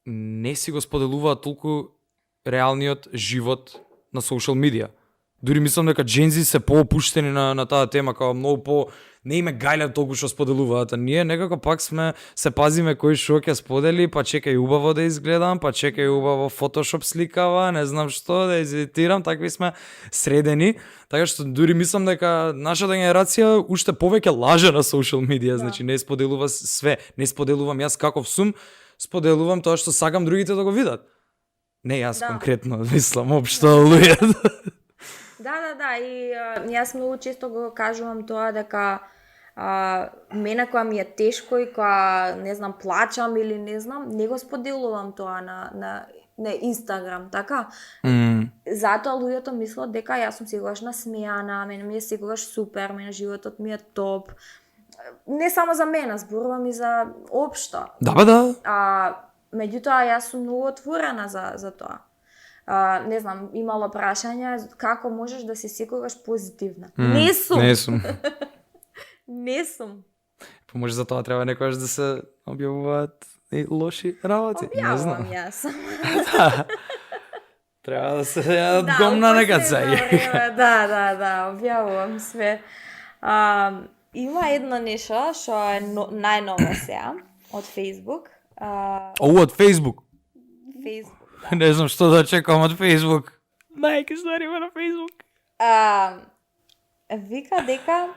не си го споделуваат толку реалниот живот на социјал медија. Дури мислам дека джензи се поопуштени на таа тема, као многу по не име гајле толку што споделуваат, а ние некако пак се пазиме кој што ќе сподели, па чекај убаво да изгледам, па чекај убаво фотошоп сликава, не знам што да изедитирам, такви сме средени, така што дури мислам дека нашата генерација уште повеќе лаже на социјал медија, значи не споделува све, не споделувам јас каков сум, споделувам тоа што сакам другите да го видат. Не јас конкретно, мислам општо луѓето. Да, и јас многу често го кажувам тоа дека мене кога ми е тешко и кога не знам плачам или не знам, не го споделувам тоа на Инстаграм, така? Затоа луѓето мислат дека јас сум секогаш насмејана, мене ми е секогаш супер, мене животот ми е топ. Не само за мене, зборувам и за општо. Да. Меѓутоа јас сум многу отворена за тоа. Не знам, имало прашања како можеш да си секогаш позитивна. Не сум. Не сум. Па може за тоа треба некогаш да се објавуваат и лоши работи. Не знам. Објавувам јас. Треба да се јадат гомна некад сега. Да, објавувам све. Има едно нешто што е најново сега од Facebook. Од Facebook? Facebook. Не знам што да чекам од Facebook. Мајка, што има на Facebook? Вика дека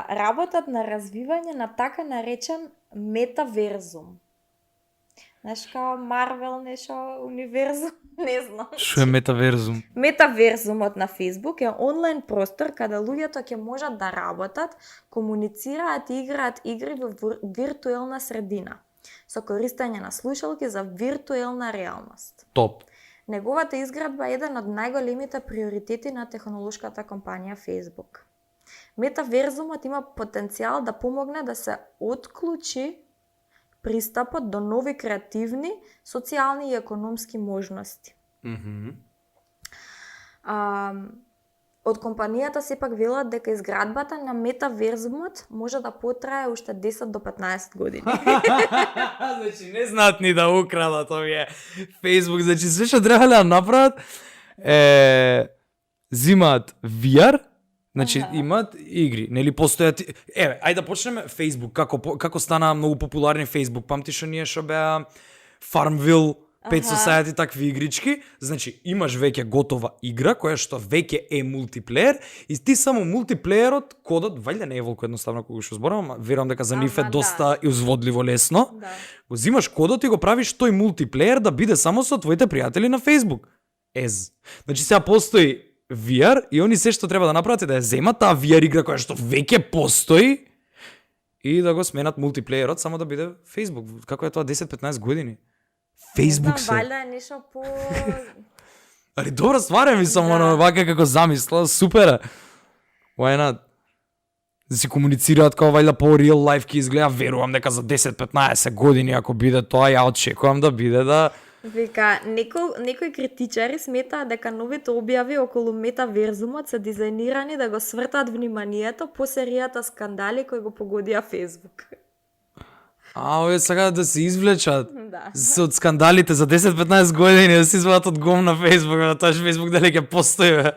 работат на развивање на така наречен метаверзум. Знаеш, као Марвел нешто, универзум, не знам. Што е метаверзум? Метаверзумот на Facebook е онлайн простор каде луѓето ќе можат да работат, комуницираат и играат игри во виртуелна средина, со користење на слушалки за виртуелна реалност. Топ. Неговата изградба е еден од најголемите приоритети на технолошката компанија Facebook. Метаверзумот има потенцијал да помогне да се отклучи пристапот до нови креативни, социјални и економски можности. Од компанијата сепак велат дека изградбата на метаверзумот може да потрае уште 10 до 15 години. Значи не знаат ни да украдат овие Facebook, значи све што треба да направат зимаат VR, значи имаат игри, нели постојат. Ајде да почнеме Facebook, како стана многу популарен Facebook. Памтиш ние што беа Farmville, Pet Society, такви игрички, значи имаш веќе готова игра која што веќе е мултиплеер и ти само мултиплеерот кодот, валјда не е волку едноставно кога што зборам, верувам дека за нив е доста узводливо лесно. Да. Го зимаш кодот и го правиш тој мултиплеер да биде само со твоите пријатели на Facebook. Значи сега постои VR и они се што треба да направат е да ја земат таа VR игра која што веќе постои и да го сменат мултиплеерот само да биде Facebook. Како е тоа 10-15 години? Facebook се. Валја е нешто по... Али добра ствар е, мислам, вака како замисла, супер. Why not? Да си комуницираат како валја по real life ки изгледа, верувам дека за 10-15 години ако биде тоа, ја очекувам да биде да... Вика, некои критичари сметаат дека новите објави околу метаверзумот се дизајнирани да го свртат вниманието по серијата скандали кои го погодија Facebook. Овие сега да се извлечат да. Од скандалите за 10-15 години да се извадат од гом на Facebook, да тоа Facebook дали ќе постои.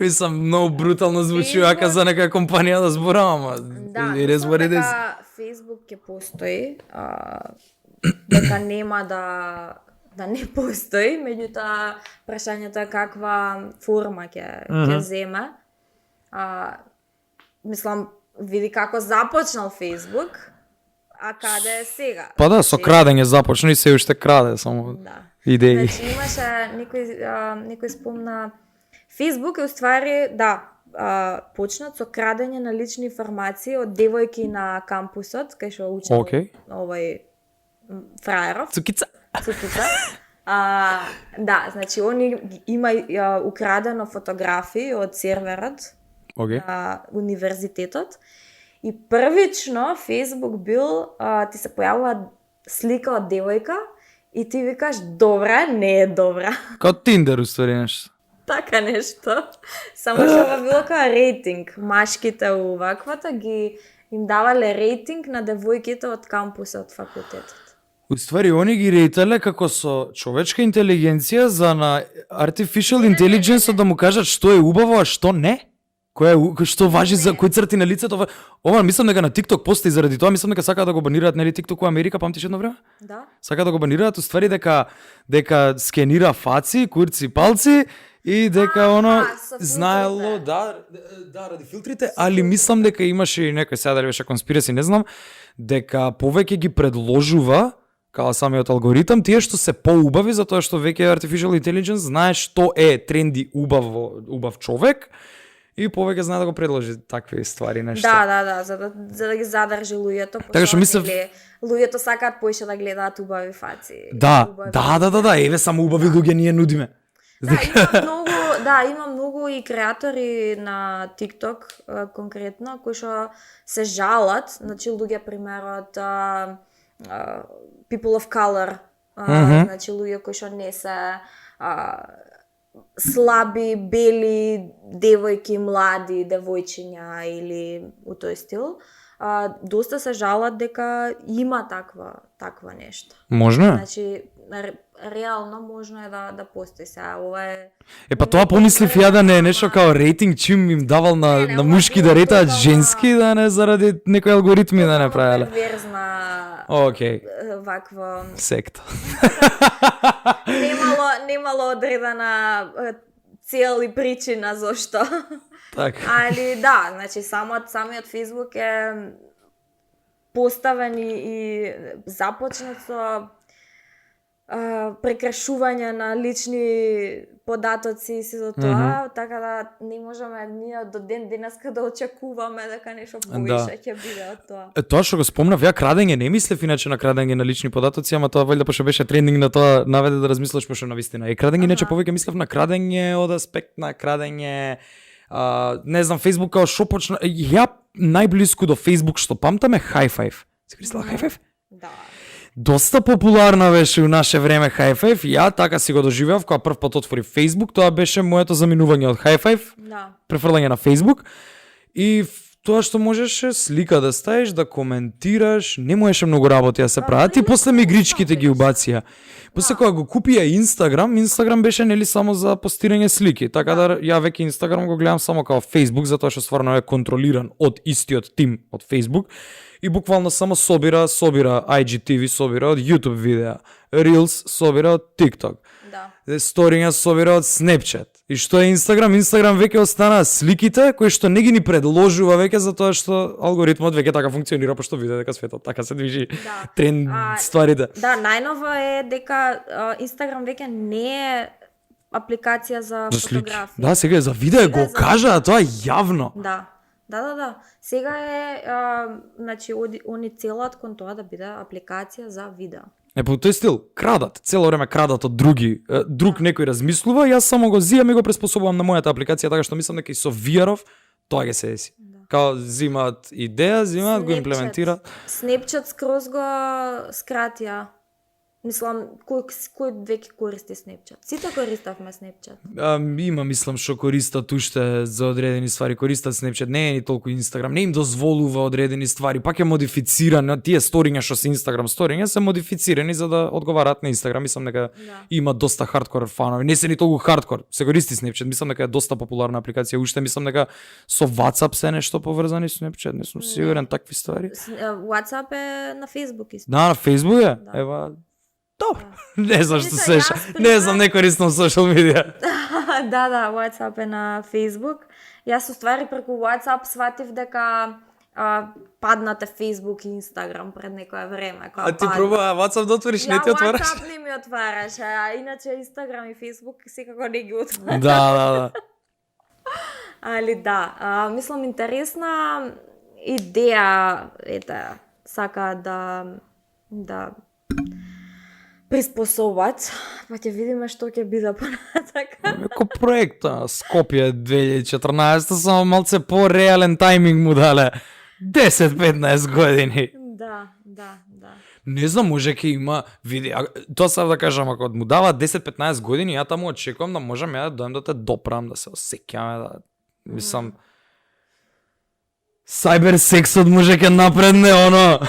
Мислам, многу брутално звучи ака за нека компанија да зборам, да, мислам дека Facebook ќе постои, дека нема да не постои, меѓутоа прашањето е каква форма ќе земе. Мислам, види како започнал Facebook, А каде е сега? Па да, со Значи, крадење започна и се уште краде, само Да. идеи. Значи имаше некој спомна Facebook е уствари, да, почнат со крадење на лични информации од девојки на кампусот, кај што учел Океј. овој фраеров. Цукица. Цукица. Да, значи има украдено фотографии од серверот Океј. на универзитетот и првично Facebook бил ти се појавува слика од девојка и ти викаш добра, не е добра. Као Тиндер уствари нешто. Така нешто. Само што ова било као рейтинг. Машките уваквата им давале рейтинг на девојките од кампусот од факултетот. Уствари, они ги рейтале како со човечка интелигенција за на artificial intelligence да му кажат што е убаво, а што не? Што важи за кои црти на лицето? Ова мислам дека на TikTok постои заради тоа, мислам дека сакаат да го банираат, нели TikTok у Америка, памтиш едно време? Да. Сакаат да го банираат, уствари дека скенира фаци, курци, палци и дека оно со филтрите. знаело, да, ради филтрите, али мислам дека имаше и некој, сега дали беше конспираси, не знам, дека повеќе ги предложува као самиот алгоритам, тие што се поубави затоа што веќе artificial intelligence знае што е тренди убав човек и повеќе знае да го предложи такви ствари нешто. Да, за да ги задржи луѓето. Така што мислев- луѓето сакаат поише да гледаат убави фаци. Да, убави- еве само убави луѓе ние нудиме. Има многу и креатори на TikTok конкретно кои што се жалат, значи луѓе пример од people of color, значи луѓе кои што не се слаби, бели девојки, млади девојчиња или у тој стил, доста се жалат дека има таква нешто. Можно? Значи реално можно е да постои сега. Ова е Па тоа помислив ја да не е нешто као рейтинг чим им давал на ова мушки било да рейтаат тотално- женски, да не заради некои алгоритми да не правеле. перверзна Океј, ваква секта. немало одредена цел и причина зошто. Така. Али да, значи самиот Facebook е поставен и започнат со прекрашување на лични податоци и се за тоа, така да не можеме ние до ден денеска да очекуваме дека нешто повише ќе биде од тоа. Тоа што го спомнав, ја крадење не мислев иначе на крадење на лични податоци, ама тоа валјда пошто беше трендинг на тоа, наведе да размислиш пошто навистина. И крадење иначе повеќе мислев на крадење од аспект на крадење не знам, Facebook као шо почна. Ја најблиску до Facebook што памтам е High Five. Се користела High Five? Да. Доста популарна беше у наше време High Five. Ја така си го доживеав кога прв пат отвори Facebook, тоа беше моето заминување од High Five, Да. префрлање на Facebook. И тоа што можеше слика да ставиш, да коментираш, не можеше многу работи да се прават и после мигричките ги убација. После кога го купија Instagram беше нели само за постирање слики, така да ја веќе Instagram го гледам само како Facebook, затоа што стварно е контролиран од истиот тим од Facebook и буквално само собира IGTV, собира од YouTube видеа, Reels собира од TikTok. Да. Сториња собира од Snapchat. И што е Instagram? Instagram веќе остана сликите кои што не ги ни предложува веќе затоа што алгоритмот веќе така функционира пошто види дека светот така се движи Да. тренд стварите. Да, најново е дека Instagram веќе не е апликација за слики. фотографија. Да, сега е за видео Сега го е за- кажа тоа јавно. Да. Сега е, значи, они целат кон тоа да биде апликација за видео. По тој стил, крадат, цело време крадат од други, друг некој размислува, јас само го зијам и го приспособувам на мојата апликација, така што мислам дека и со VR-ов тоа ќе се деси. Као зимаат идеја, зимаат го Snapchat. имплементираат. Snapchat скроз го скратија. Мислам, кој веќе користи Snapchat? Сите користавме Snapchat. Има, мислам, што користат уште за одредени ствари, користат Snapchat, не е ни толку Instagram, не им дозволува одредени ствари, пак е модифицирано, тие сториња што се Instagram сториња се модифицирани за да одговараат на Instagram, мислам дека има доста хардкор фанови, не се ни толку хардкор, се користи Snapchat, мислам дека е доста популарна апликација, уште мислам дека со WhatsApp се нешто поврзани со Snapchat, не сум сигурен такви ствари. WhatsApp е на Facebook исто. Да, на Facebook е, Да. ева, добро, не знам што Мислам, се јас не знам, не користам social media. Да, WhatsApp е на Facebook. Јас уствари преку WhatsApp сватив дека падната Facebook и Instagram пред некое време. А ти проба WhatsApp да отвориш, не ти отвараш? WhatsApp не ми отвараш, а иначе Instagram и Facebook секако не ги отвараш. Да. Али да, мислам интересна идеја сака да приспособат, па ќе видиме што ќе биде понатака. Неко проект, Скопје 2014, само малце по-реален тајминг му дале. 10-15 години. Да. Не знам, може ќе има, види, тоа сам да кажам, ако му дава 10-15 години, ја таму очекувам да можам ја да дојдам да те допрам, да се осеќаме, да, мислам, сайбер сексот може ќе напредне, оно.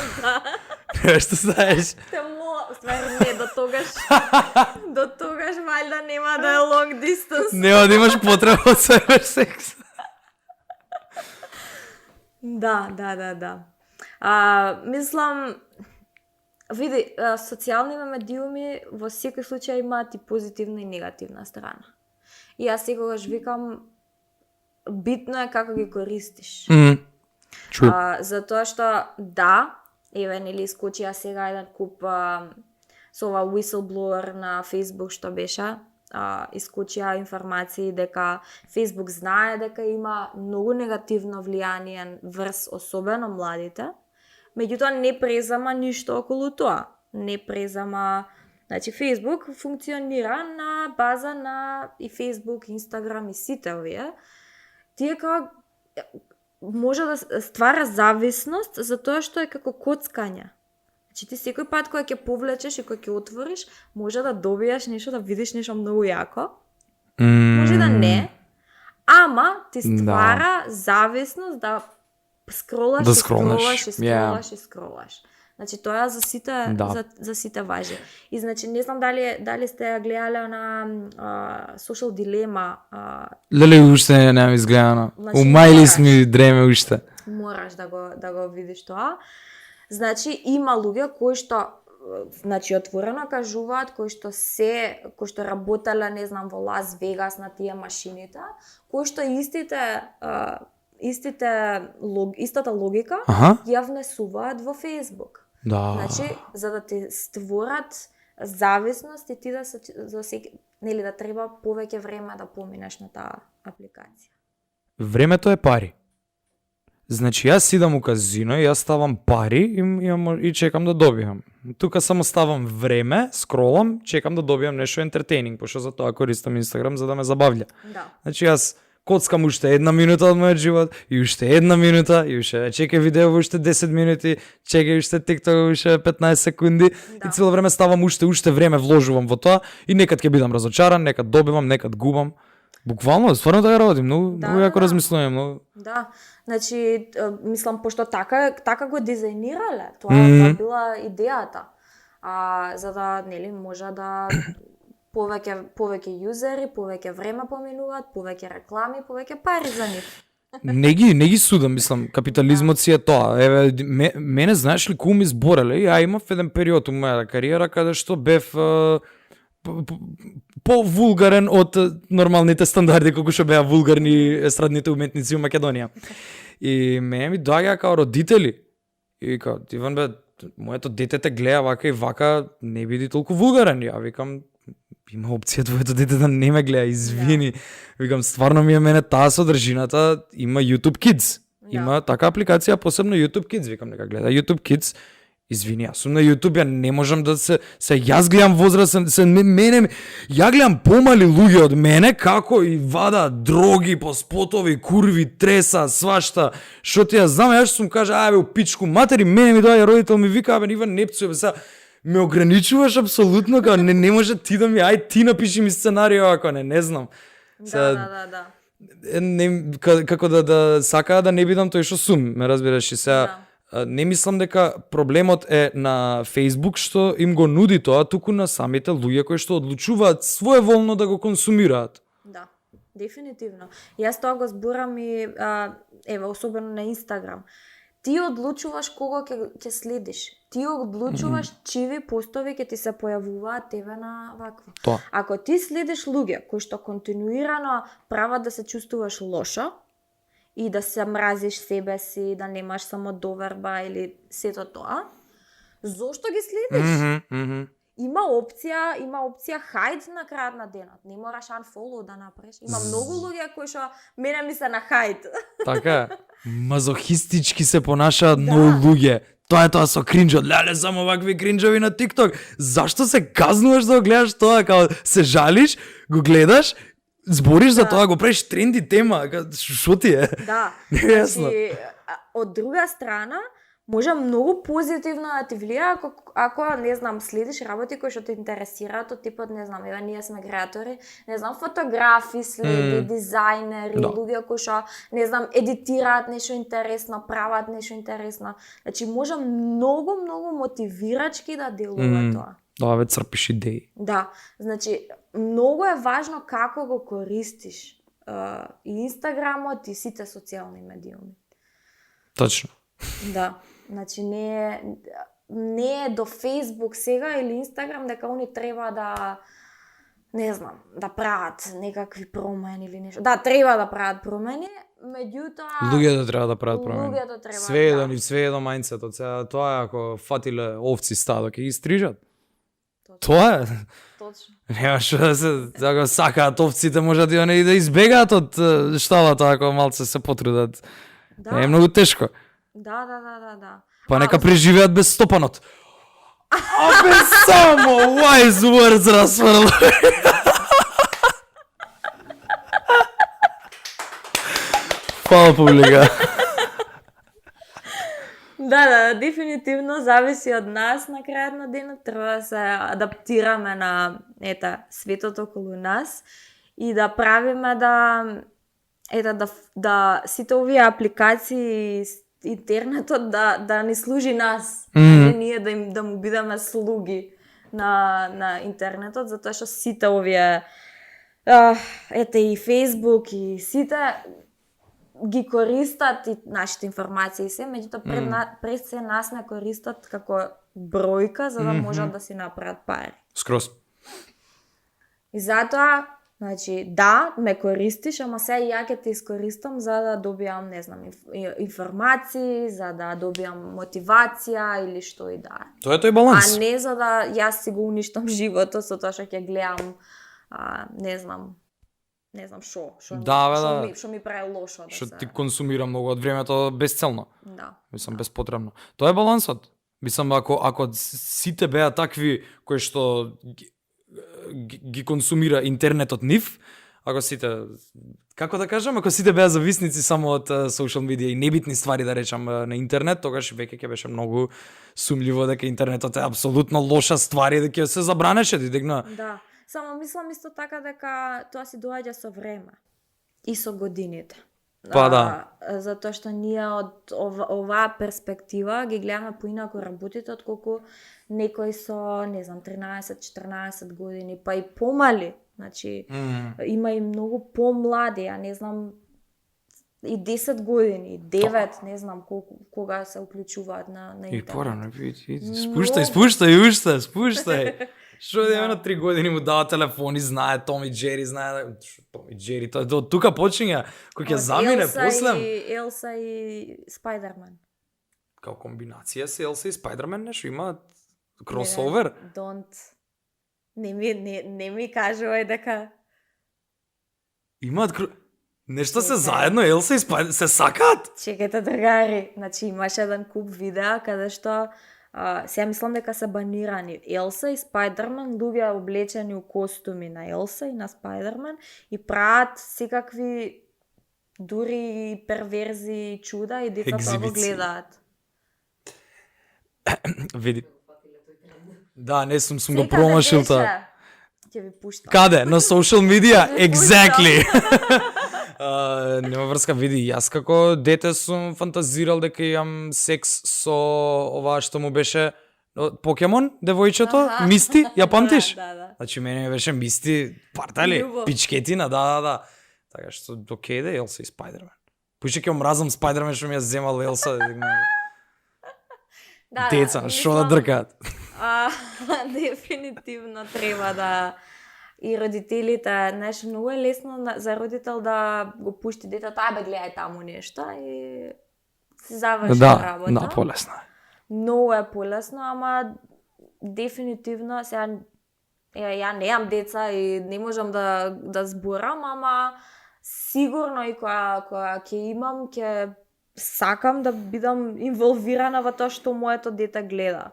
Што знаеш? Ствари не, до тогаш валјда нема да е long distance. Нема да имаш потреба од сайбер секс. Да. Мислам, види, социјалните медиуми во секој случај имаат и позитивна и негативна страна. И јас секогаш викам, битно е како ги користиш. Затоа што еве нели искочија сега еден куп со ова whistleblower на Facebook што беше, искочија информации дека Facebook знае дека има многу негативно влијание врз особено младите, меѓутоа не презама ништо околу тоа. Не презама, значи Facebook функционира на база на и Facebook, Instagram и сите овие. Тие како може да ствара зависност за тоа што е како коцкање. Значи ти секој пат кога ќе повлечеш и кога ќе отвориш, може да добиеш нешто, да видиш нешто многу јако. Може да не. Ама ти ствара зависност да скролаш, да скролаш. Значи тоа за сите за сите важи. И значи не знам дали сте ја гледале на Social Dilemma. Леле уште не изгледано. У мајлис ми дреме уште. Мораш да го видиш тоа. Значи има луѓе кои што значи отворено кажуваат кои што работеле не знам во Лас Вегас на тие машините, кои што истата логика ја внесуваат во Facebook. Значи, за да ти створат зависност и ти нели да треба повеќе време да поминеш на таа апликација. Времето е пари. Значи, јас идам у казино и јас ставам пари и чекам да добијам. Тука само ставам време, скролам, чекам да добијам нешто ентертейнинг, пошто за тоа користам Инстаграм за да ме забавља. Значи, јас коцкам уште 1 минута од мојот живот, и уште 1 минута, и уште чекам видео уште 10 минути, чекам уште TikTok уште 15 секунди, и цело време ставам уште време вложувам во тоа, и некад ќе бидам разочаран, некад добивам, некад губам. Буквално, стварно така работи, многу јако размислувам, многу. Да, значи, мислам, пошто така го дизајнирале, тоа била идејата, за да, нели, може да повеќе јузери, повеќе време поминуваат, повеќе реклами, повеќе пари за нив. Не ги судам, мислам, капитализмот си е тоа. Еве, мене знаеш ли кој ми збореле? Ја имав еден период у мојата кариера каде што бев по-вулгарен од нормалните стандарди колку што беа вулгарни естрадните уметници у Македонија. И мене ми доаѓа као родители. И као, Иван бе, моето дете те гледа вака и вака, не биди толку вулгарен. Ја викам, има опција твоето дете да не ме гледа, извини. Викам, стварно ми е мене таа содржината, има YouTube Kids. Има така апликација, посебно YouTube Kids, викам нека гледа YouTube Kids. Извини, јас сум на YouTube, ја не можам да се јас гледам возрастен, ја гледам помали луѓе од мене како и вада дроги по спотови, курви, треса, свашта. Што ти ја знам, јас сум кажа, ајде у пичку матери, мене ми доаѓа родител ми вика, абе Иван не пцуе, сега ме ограничуваш апсолутно, као не може ти да ми, ај ти напиши ми сценарио ако не знам. Да. Како да сакаа да не бидам тој што сум, ме разбираш, и сега не мислам дека проблемот е на Facebook што им го нуди тоа, туку на самите луѓе кои што одлучуваат своеволно да го консумираат. Да, дефинитивно. Јас тоа го зборам и еве особено на Инстаграм. Ти одлучуваш кого ќе следиш. Ти одлучуваш чиви постови ќе ти се појавуваат тебе на вакво. Ако ти следиш луѓе кои што континуирано прават да се чувствуваш лошо, и да се мразиш себе си, да немаш самодоверба или сето тоа, зошто ги следиш? Има опција хајд на крајот на денот. Не мораш unfollow да направиш. Има многу луѓе кои што мене ми се на хајд. Така е. Мазохистички се понашаат многу луѓе. Тоа е тоа со кринџот. Леле, само вакви кринџови на TikTok. Зашто се казнуваш да го гледаш тоа? Као се жалиш, го гледаш, збориш за тоа, го правиш тренди тема. Шо ти е? Да. Значи, од друга страна, може многу позитивно да ти влија ако не знам, следиш работи кои што те интересираат, од типот, не знам, еве ние сме креатори, не знам, фотографи следи, дизајнери, луѓе кои што, не знам, едитираат нешто интересно, прават нешто интересно. Значи може многу мотивирачки да делува тоа. Да, ве црпиш идеи. Да, значи многу е важно како го користиш и Инстаграмот и сите социјални медиуми. Точно. Да, значи не е до Facebook сега или Инстаграм дека они треба да, не знам, да прават некакви промени или нешто. Да, треба да прават промени, меѓутоа Луѓето треба да прават промени. Луѓето треба. Све едно мајндсетот. Сега тоа е ако фатиле овци стадо, ќе ги стрижат. Тоа е. Точно. Нема што да се, ако сакаат овците, може да и да избегаат од шталата ако малце се потрудат. Да. Не е многу тешко. Да. Па нека преживеат без стопанот. А без само wise words расфрло. Фала публика. Да, дефинитивно зависи од нас на крајот на денот, треба да се адаптираме на светот околу нас и да правиме да сите овие апликации интернетот да ни служи нас, не ние да му бидеме слуги на интернетот, затоа што сите овие и Facebook и сите ги користат и нашите информации се, меѓутоа пред се нас не користат како бројка за да можат да си направат пари. Скроз. И затоа, значи, да, ме користиш, ама се ја ќе те искористам за да добијам, не знам, информации, за да добијам мотивација или што и да е. Тоа е тој баланс. А не за да јас си го уништам животот со тоа што ќе гледам, не знам што ми прави лошо да Што се. ти консумира многу од времето безцелно. Да. Мислам безпотребно. Тоа е балансот. Мислам ако сите беа такви кои што ги консумира интернетот нив, ако сите, како да кажам, ако сите беа зависници само од social media и небитни ствари да речам на интернет, тогаш веќе ќе беше многу сумљиво дека интернетот е апсолутно лоша ствар и дека се забранеше директно. Да. Само мислам исто така дека тоа си доаѓа со време и со годините. Па да. Затоа што ние од оваа перспектива ги гледаме поинаку работите отколку некои со, не знам, 13-14 години, па и помали. Значи, има и многу помлади, не знам, и 10 години, и 9, не знам кога се уклучуваат на интернет. И порано, спуштај. Што да на 3 години му дава телефони, знае Том и Джери, Том и Джери, тоа од тука почиња, кој ќе замине после. Елса и Спајдермен. Као комбинација се Елса и Спајдермен нешто имаат кросовер. Не ми кажувај дека имаат нешто се заедно Елса и Спајдермен се сакаат. Чекајте, другари, значи имаше еден куп видеа каде што сега мислам дека се банирани Елса и Спајдермен, луѓе облечени у костуми на Елса и на Спајдермен и прават секакви дури перверзи и чуда и децата го гледаат. Види. Да, не сум го промашил тоа. Ќе ви пуштам. Каде? На social media? Exactly. Нема врска, види, јас како дете сум фантазирал дека имам секс со оваа што му беше Покемон, девојчето, Мисти, ја памтиш? Да. Значи мене ми беше Мисти, партали, пичкетина, да. Така што окей да Елса и Спајдермен. Пуше ќе мразам Спајдермен што ми ја земал Елса. Деца, што да дркаат? Дефинитивно треба И родителите, знаеш, многу е лесно за родител да го пушти детето, абе гледај таму нешто и се заврши работа. Да, полесно е. Многу е полесно, ама дефинитивно сега ја немам деца и не можам да зборам, ама сигурно и кога ќе имам, ќе сакам да бидам инволвирана во тоа што моето дете гледа.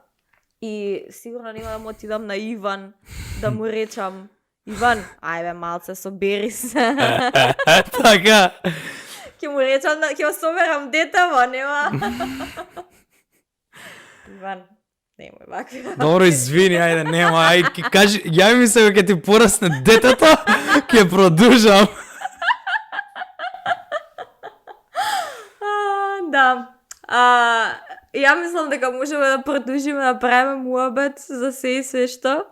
И сигурно нема да му отидам на Иван да му речам: Иван, ајде малце собери се. Така. Ќе му речам, ќе го соберам детево, нема. Иван, немој вакви. Добро, извини, ајде, нема, ајде, ки кажи, јави ми се кога ти порасне детето, ќе продолжам. Да. Ја мислам дека можеме да продолжиме да правиме муабет за се и се што.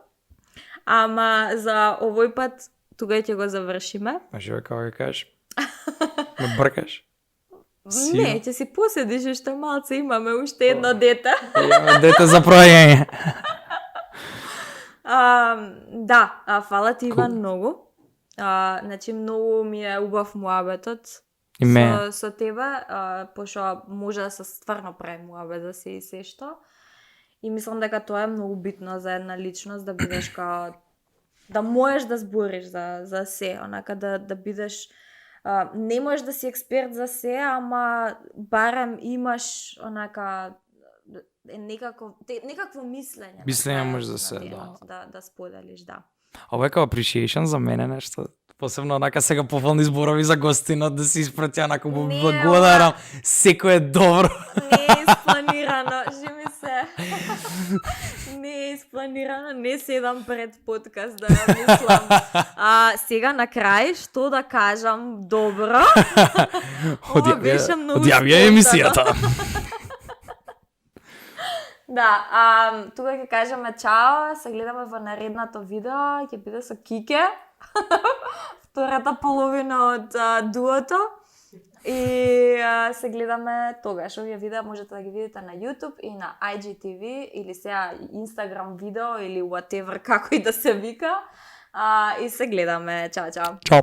Ама за овој пат тука ќе го завршиме. Може бе, како ќе кажеш? Ме бркаш? Не, ќе си поседиш уште малце, имаме уште едно дете. Имаме дете за пројање. Да, фала ти Иван многу. Значи многу ми е убав муабетот. И ме. Со тебе, пошто може да се стварно прави муабет за се и се што. И мислам дека тоа е многу битно за една личност, да бидеш као да можеш да збориш за се, онака да бидеш не можеш да си експерт за се, ама барем имаш онака некакво мислење. Мислење можеш за се, да споделиш, да. Ова е као appreciation за мене нешто. Посебно онака сега пофални зборови за гостинот да се испрати, онака му благодарам. Секој е добро. Не е испланирано, жими се. Не е испланирано, не седам пред подкаст да ја мислам. Сега на крај, што да кажам добро? Ова беше многу одјавија емисијата. Да, тука ќе кажеме чао, се гледаме во наредното видео, ќе биде со Кике, втората половина од дуото. И се гледаме тогаш. Овие видеа можете да ги видите на YouTube и на IGTV или сега Instagram видео или whatever како и да се вика. И се гледаме. Чао, чао. Чао.